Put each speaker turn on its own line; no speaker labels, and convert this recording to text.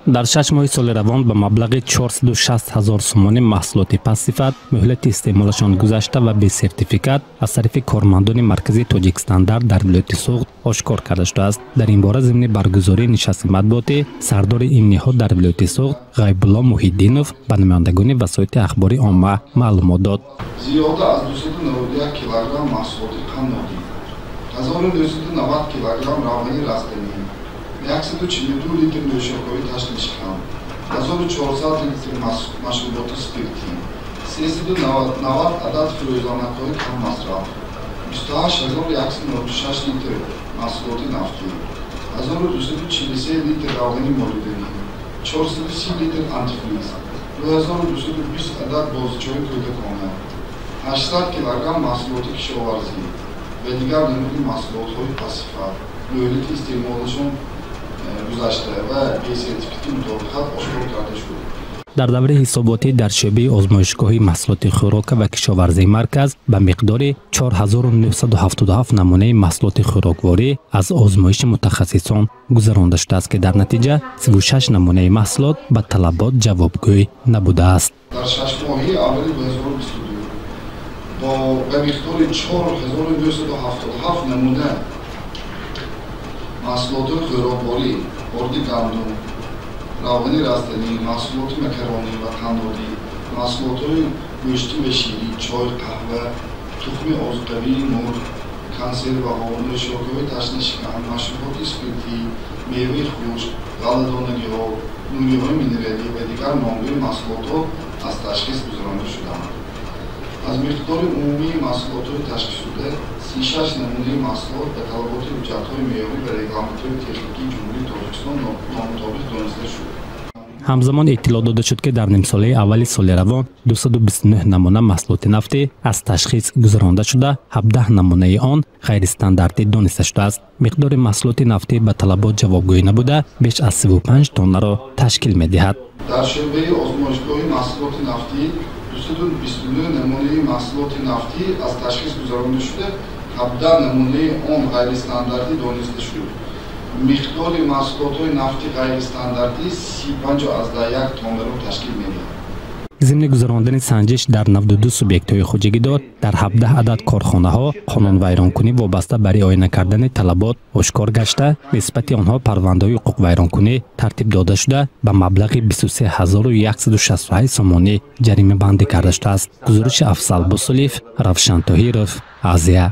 در 6 ماه سال روان به مبلغ 460,000 سومانی محصولات پس‌صفت مهلت استعمالشان گذشته و به سرتیفیکات از طرف کارمندان مرکزی تاجیکستان در ولایت سوخت آشکار کرده شده است. در این باره ضمن برگزاری نشست مطبوعاتی سردار این نهاد در ولایت سوخت غیب الله محیدینوف به نمایندگان وسایط اخباری عامه معلومات داد.
زیاده از 291 کیلوگرم محصولات قندی، 1990 کیلوگرم روغن رستنی، 142 لیتر نوشابه تشنیشکان، 1400 لیتر مشروبات اسپریتی، 390 عدد فروزانک‌های کم مصرف، 28196 لیتر محصولات نفتی، 1243 لیتر روغن مولدی، 430 لیتر آنتیفریز، 2220 عدد بازیچه‌های تولید 800 کیلوگرم محصولات کشاورزی و دیگر نمود محصولات‌های پس‌صفت مهلت استعمالشان گذشته و به سرتیفیکات مطابقت آشکار کرده شد.
در دوره حساباتی در شعبه آزمایشگاهی محصولات خوراک و کشاورزی مرکز به مقدار 4977 نمونه محصولات خوراکواری از آزمایش متخصصان گذرانده شده است که در نتیجه 36 نمونه محصولات به طلبات جوابگوی نبوده است.
در 6 ماهی اول 2022 به مقدار 4277 نمونه محصولات خوراکواری، خورد گندم، روغن رستنی، محصولات مکرونی و تندوری، محصولات گوشتی و شیری، چای، قهوه، تخم آذوقه‌ای، مرغ، کنسروها، نوشابه‌های تشنیشکن، مشروبات اسپریتی، میوه خشک، غله‌دانگی‌ها، نونی‌های مینرالی و دیگر نام‌های محصولات از تشخیص گذرانده شده‌اند. از مقدار عمومی محصولات تشخیص شده 36 نمونه محصولات به طلبات حجت‌های معیاری و رگلامت‌های تکنیکی جمهوری تاجیکستان نامطابق دانسته شد.
همزمان اطلاع داده شد که در نیم ساله اول سال روان 229 نمونه محصولات نفتی از تشخیص گذرانده شده، 17 نمونه آن غیر استانداردی دانسته شده است. مقدار محصولات نفتی به طلبات جوابگوی نبوده بیش از 35 تن را تشکیل می‌دهد.
در شعبه آزمایشگاهی محصولات نفتی 229 نمونه محصولات نفتی از تشخیص گذرانده شده، 17 نمونه آن غیر استانداردی دانسته شد. مقدار محصولات نفتی غیر استانداردی 35.1 تن را تشکیل می‌دهد.
ضمن گذراندن سنجش در 92 سوبیکت‌های خوجگیدار در 17 عدد کارخانه‌ها قانون ویرانکنی وابسته به رعایت نکردن طلبات آشکار گشته، نسبت آنها پرونده‌های حقوق ویرانکنی ترتیب داده شده به مبلغ 23168 سومانی جریمه بندی کرده شده است. گزارش افضل بوسلیف، روشن طاهرов، آزیا.